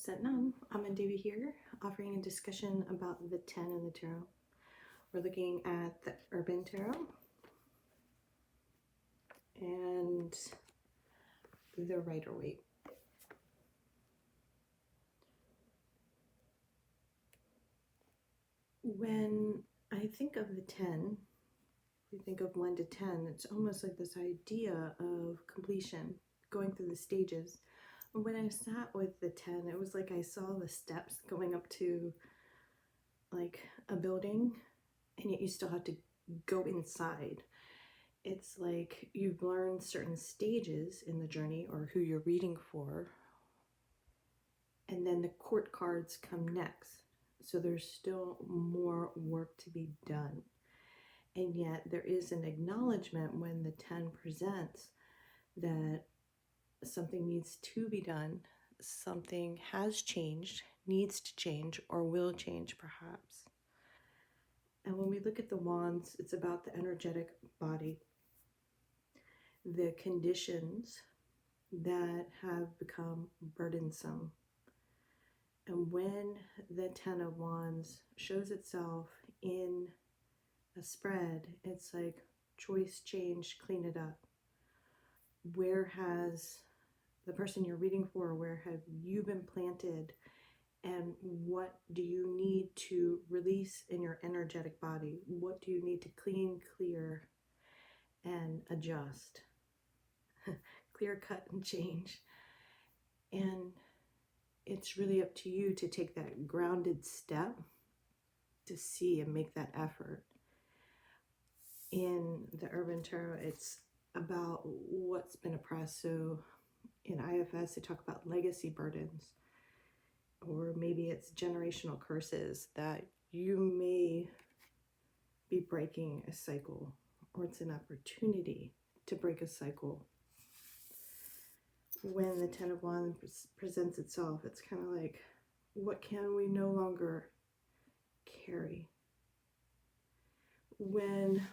Satnam, I'm Devi here, offering a discussion about the 10 in the tarot. We're looking at the Urban Tarot and the Rider-Waite. When I think of the 10, we think of 1 to 10, it's almost like this idea of completion, going through the stages. When I sat with the 10, it was like I saw the steps going up to like a building, and yet you still have to go inside. It's like you've learned certain stages in the journey or who you're reading for, and then the court cards come next. So there's still more work to be done. And yet there is an acknowledgement when the 10 presents that something needs to be done, something has changed, needs to change, or will change perhaps. And when we look at the wands, it's about the energetic body, the conditions that have become burdensome. And when the 10 of Wands shows itself in a spread, it's like choice, change, clean it up. Where has the person you're reading for, where have you been planted? And what do you need to release in your energetic body? What do you need to clean, clear, and adjust? Clear, cut, and change. And it's really up to you to take that grounded step to see and make that effort. In the Urban Tarot, it's about what's been oppressed. So in IFS, they talk about legacy burdens, or maybe it's generational curses that you may be breaking a cycle, or it's an opportunity to break a cycle. When the 10 of Wands presents itself, it's kind of like, what can we no longer carry? When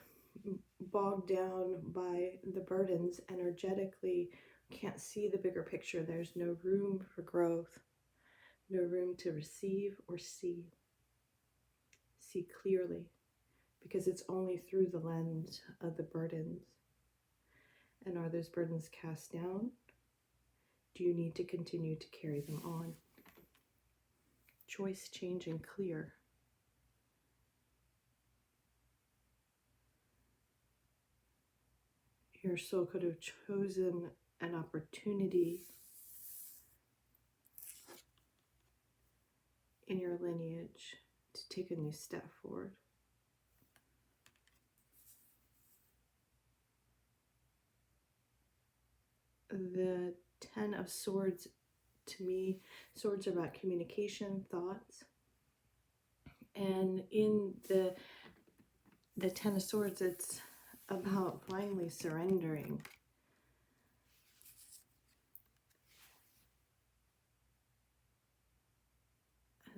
bogged down by the burdens energetically, can't see the bigger picture, there's no room for growth, no room to receive or see clearly, because it's only through the lens of the burdens. And are those burdens cast down? Do you need to continue to carry them on? Choice, change, and clear. Your soul could have chosen an opportunity in your lineage to take a new step forward. The 10 of Swords, to me, swords are about communication, thoughts. And in the 10 of Swords, it's about finally surrendering.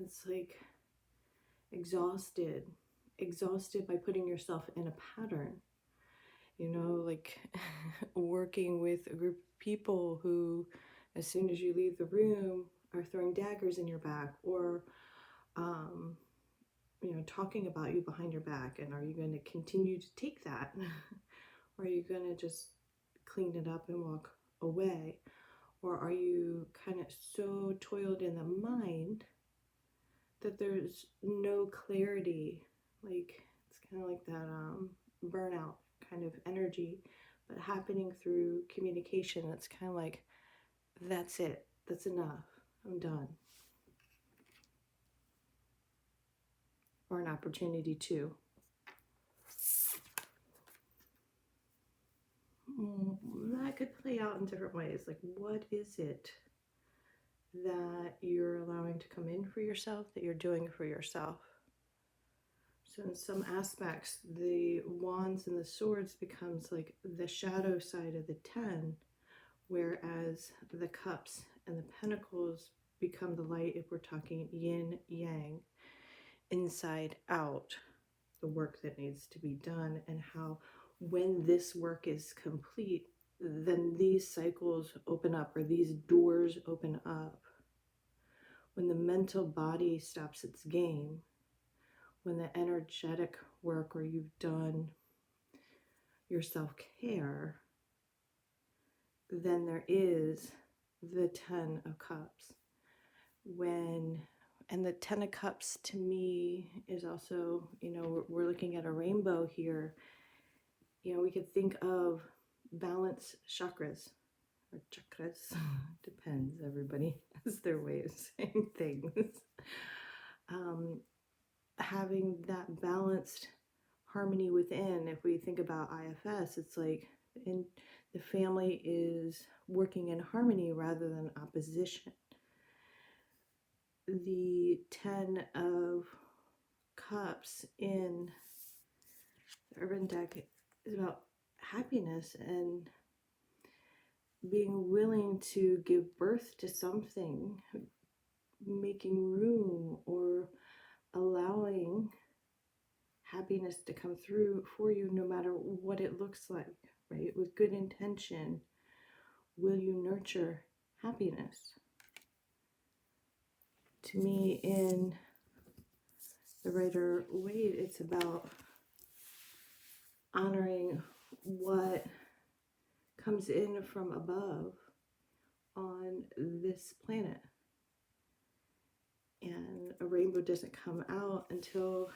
It's like exhausted by putting yourself in a pattern. You know, like working with a group of people who, as soon as you leave the room, are throwing daggers in your back, or talking about you behind your back. And are you going to continue to take that? Or are you going to just clean it up and walk away? Or are you kind of so toiled in the mind that there's no clarity? Like, it's kind of like that burnout kind of energy, but happening through communication. It's kind of like, that's it, that's enough, I'm done. Or an opportunity to. That could play out in different ways. Like, what is it that you're allowing to come in for yourself, that you're doing for yourself? So in some aspects, the Wands and the Swords becomes like the shadow side of the 10, whereas the Cups and the Pentacles become the light, if we're talking yin yang, inside out, the work that needs to be done, and how when this work is complete, then these cycles open up, or these doors open up, when the mental body stops its game, when the energetic work or you've done your self-care, then there is the 10 of Cups. And the 10 of Cups to me is also, we're looking at a rainbow here. We could think of balance chakras or chakras. Depends, everybody has their way of saying things. Having that balanced harmony within, if we think about IFS, it's like the family is working in harmony rather than opposition. The 10 of Cups in the Urban deck is about happiness and being willing to give birth to something, making room or allowing happiness to come through for you no matter what it looks like, right? With good intention, will you nurture happiness? To me, in the writer Waite, it's about honoring what comes in from above on this planet. And a rainbow doesn't come out until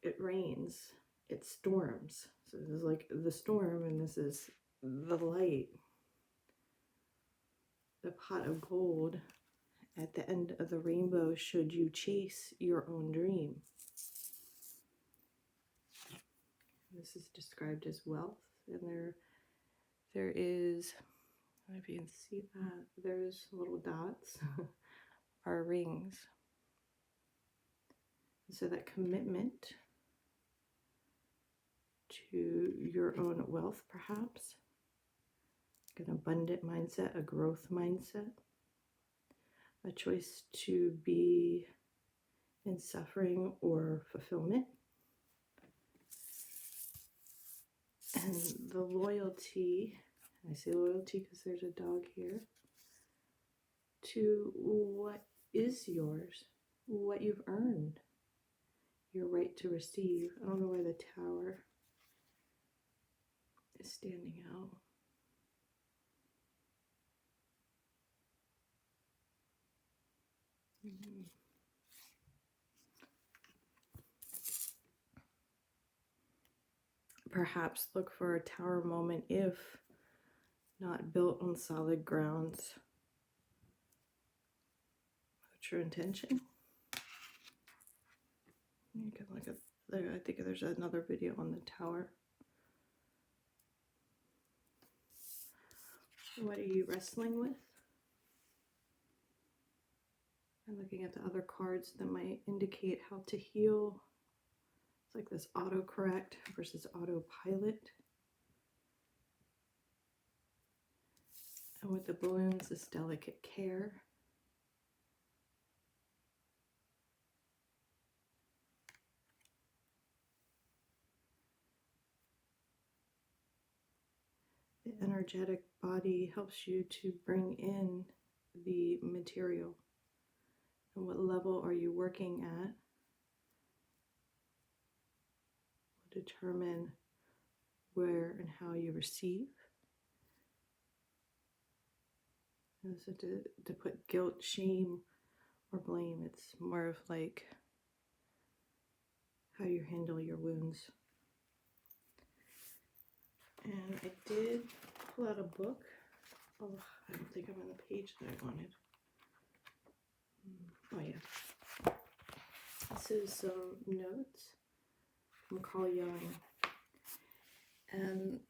it rains, it storms. So this is like the storm, and this is the light, the pot of gold at the end of the rainbow should you chase your own dream. This is described as wealth, and there is, I don't know if you can see that, there's little dots are rings. So that commitment to your own wealth, perhaps, an abundant mindset, a growth mindset, a choice to be in suffering or fulfillment, and the loyalty, I say loyalty because there's a dog here, to what is yours, what you've earned, your right to receive. I don't know where the tower is standing out. Perhaps look for a tower moment if not built on solid grounds. True intention. You can look at there. I think there's another video on the tower. What are you wrestling with? I'm looking at the other cards that might indicate how to heal. It's like this autocorrect versus autopilot. And with the balloons, this delicate care. The energetic body helps you to bring in the material. And what level are you working at will determine where and how you receive. And so to put guilt, shame, or blame, it's more of like how you handle your wounds. And I did pull out a book. Oh, I don't think I'm on the page that I wanted. Oh yeah. This is some notes from Carl Jung. And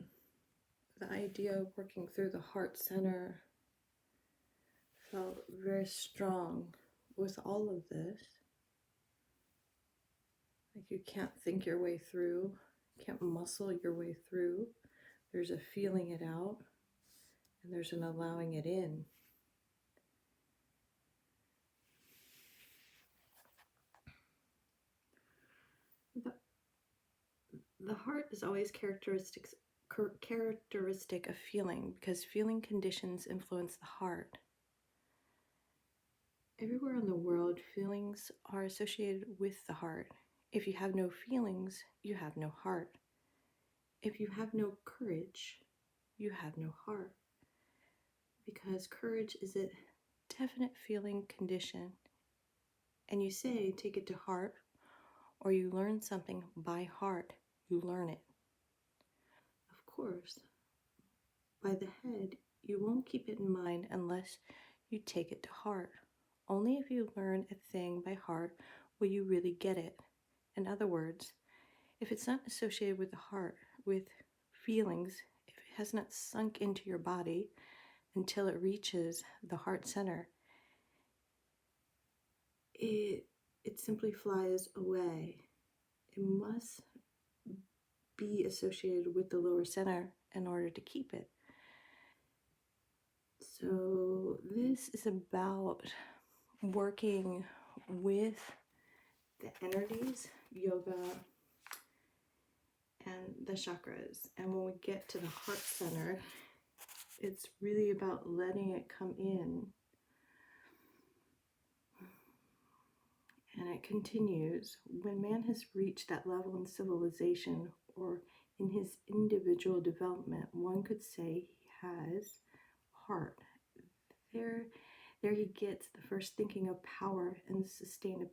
the idea of working through the heart center felt very strong with all of this. Like you can't think your way through, can't muscle your way through. There's a feeling it out, and there's an allowing it in. The heart is always characteristic of feeling, because feeling conditions influence the heart. Everywhere in the world, feelings are associated with the heart. If you have no feelings, you have no heart. If you have no courage, you have no heart. Because courage is a definite feeling condition. And you say, take it to heart, or you learn something by heart, you learn it. Of course, by the head, you won't keep it in mind unless you take it to heart. Only if you learn a thing by heart will you really get it. In other words, if it's not associated with the heart, with feelings, if it has not sunk into your body until it reaches the heart center, it simply flies away. It must be associated with the lower center in order to keep it. So this is about working with the energies, yoga, and the chakras. And when we get to the heart center, it's really about letting it come in. And it continues. When man has reached that level in civilization or in his individual development, one could say he has heart. There he gets the first thinking of power and sustainability.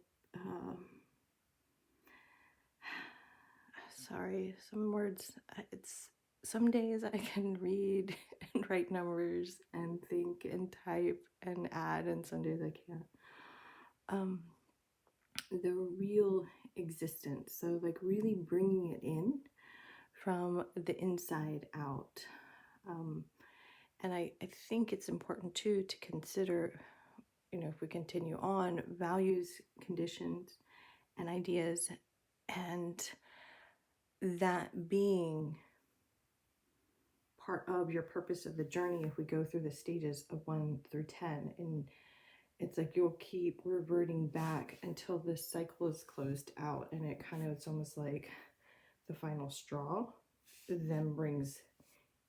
Sorry, some words, some days I can read and write numbers and think and type and add, and some days I can't. The real existence, so like really bringing it in from the inside out. And I think it's important too to consider, if we continue on, values, conditions, and ideas, and that being part of your purpose of the journey if we go through the stages of 1 through 10. And it's like you'll keep reverting back until this cycle is closed out, and it's almost like the final straw then brings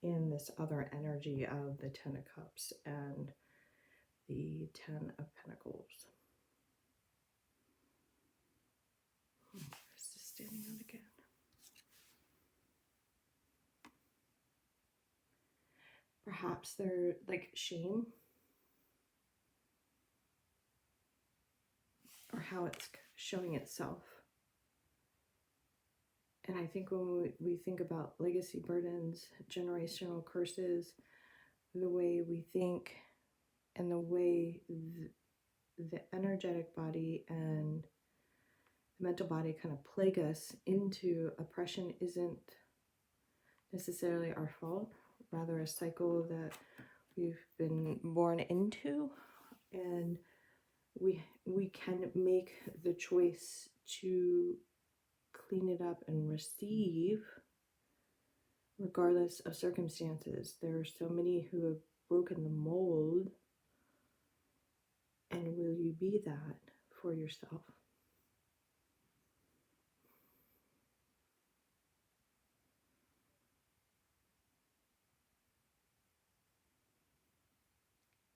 in this other energy of the 10 of Cups and the 10 of Pentacles. It's just standing out again. Perhaps they're like shame, or how it's showing itself. And I think when we think about legacy burdens, generational curses, the way we think and the way the energetic body and the mental body kind of plague us into oppression isn't necessarily our fault, rather a cycle that we've been born into. And we can make the choice to clean it up and receive regardless of circumstances. There are so many who have broken the mold, and will you be that for yourself?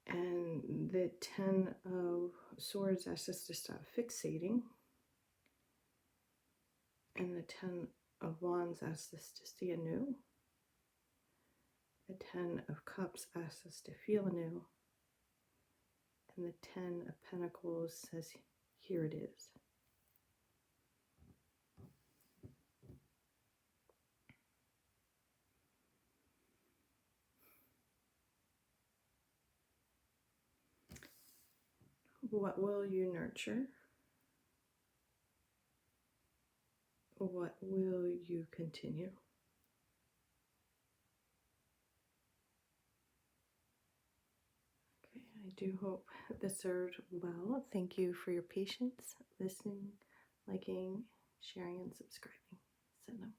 And the 10 of Swords asks us to stop fixating. And the 10 of Wands asks us to see anew. The 10 of Cups asks us to feel anew. And the 10 of Pentacles says, here it is. What will you nurture? What will you continue? Okay, I do hope this served well. Thank you for your patience, listening, liking, sharing, and subscribing. Send them.